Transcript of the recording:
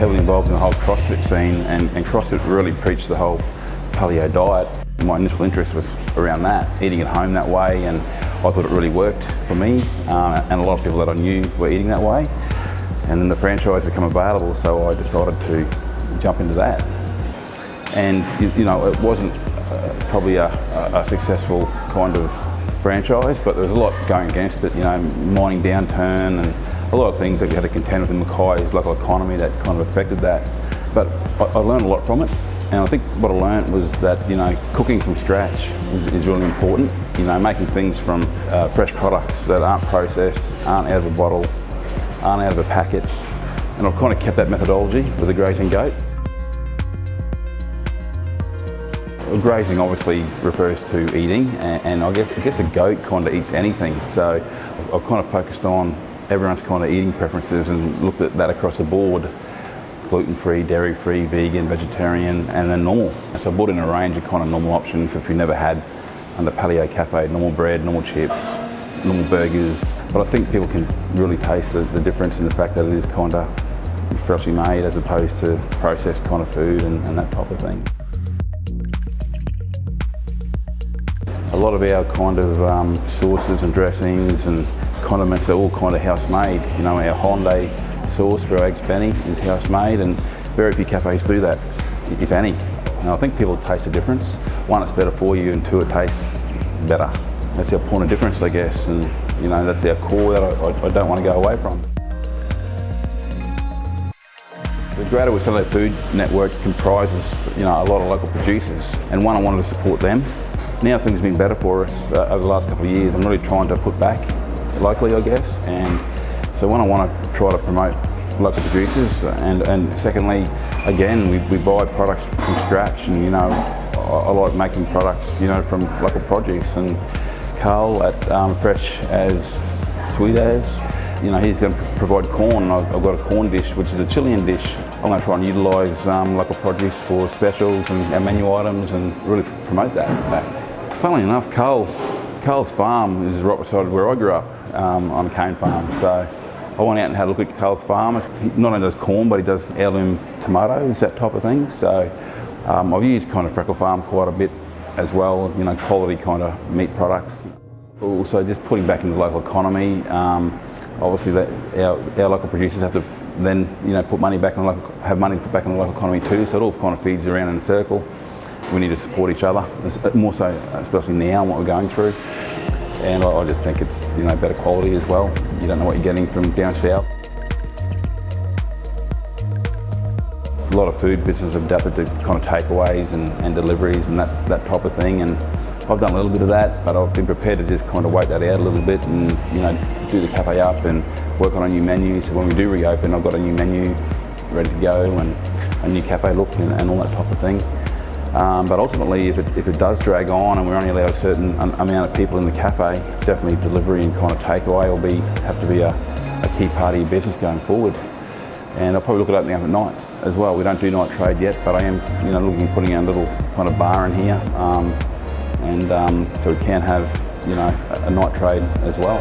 heavily involved in the whole CrossFit scene, and CrossFit really preached the whole paleo diet. My initial interest was around that, eating at home that way, and I thought it really worked for me, and a lot of people that I knew were eating that way. And then the franchise became available, so I decided to jump into that. And you know, it wasn't probably a successful kind of franchise, but there was a lot going against it, you know, mining downturn and a lot of things that we had to contend with in Mackay's local economy that kind of affected that. But I learned a lot from it, and I think what I learned was that, you know, cooking from scratch is really important. You know, making things from fresh products that aren't processed, aren't out of a bottle, aren't out of a packet. And I've kind of kept that methodology with the Grazing Goat. Grazing obviously refers to eating, and I guess a goat kind of eats anything. So I've kind of focused on everyone's kind of eating preferences and looked at that across the board: gluten-free, dairy-free, vegan, vegetarian, and then normal. So I brought in a range of kind of normal options if you never had under Paleo Cafe: normal bread, normal chips, normal burgers. But I think people can really taste the difference in the fact that it is kind of freshly made as opposed to processed kind of food and that type of thing. A lot of our kind of sauces and dressings and condiments are all kind of house-made. You know, our Hollandaise sauce for our eggs benny is house-made, and very few cafes do that, if any. And I think people taste the difference. One, it's better for you, and two, it tastes better. That's our point of difference, I guess, and you know, that's our core that I don't want to go away from. The Greater Whitsundays Food Network comprises, you know, a lot of local producers, and one, I wanted to support them. Now things have been better for us over the last couple of years. I'm really trying to put back locally, I guess, and so one, I want to try to promote local producers, and secondly, again, we buy products from scratch, and you know, I like making products, you know, from local produce. And Carl at Fresh as Sweet As, you know, he's going to provide corn. I've got a corn dish, which is a Chilean dish. I'm going to try and utilise local produce for specials and our menu items, and really promote that, in fact. Funnily enough, Carl's farm is right beside where I grew up, on a cane farm. So I went out and had a look at Carl's farm. He not only does corn, but he does heirloom tomatoes, that type of thing. So I've used kind of Freckle Farm quite a bit as well, you know, quality kind of meat products. Also just putting back into the local economy. Obviously our local producers have to then, you know, put money back in the local, have money put back in the local economy too, so it all kind of feeds around in a circle. We need to support each other, more so especially now and what we're going through. And I just think it's, you know, better quality as well. You don't know what you're getting from down south. A lot of food businesses have adapted to kind of takeaways and deliveries and that type of thing. And I've done a little bit of that, but I've been prepared to just kind of wait that out a little bit and, you know, do the cafe up and work on a new menu. So when we do reopen, I've got a new menu ready to go and a new cafe look and all that type of thing. But ultimately, if it does drag on and we're only allowed a certain amount of people in the cafe, definitely delivery and kind of takeaway will have to be a key part of your business going forward. And I'll probably look at opening up at nights as well. We don't do night trade yet, but I am, you know, looking at putting a little kind of bar in here, so we can have, you know, a night trade as well.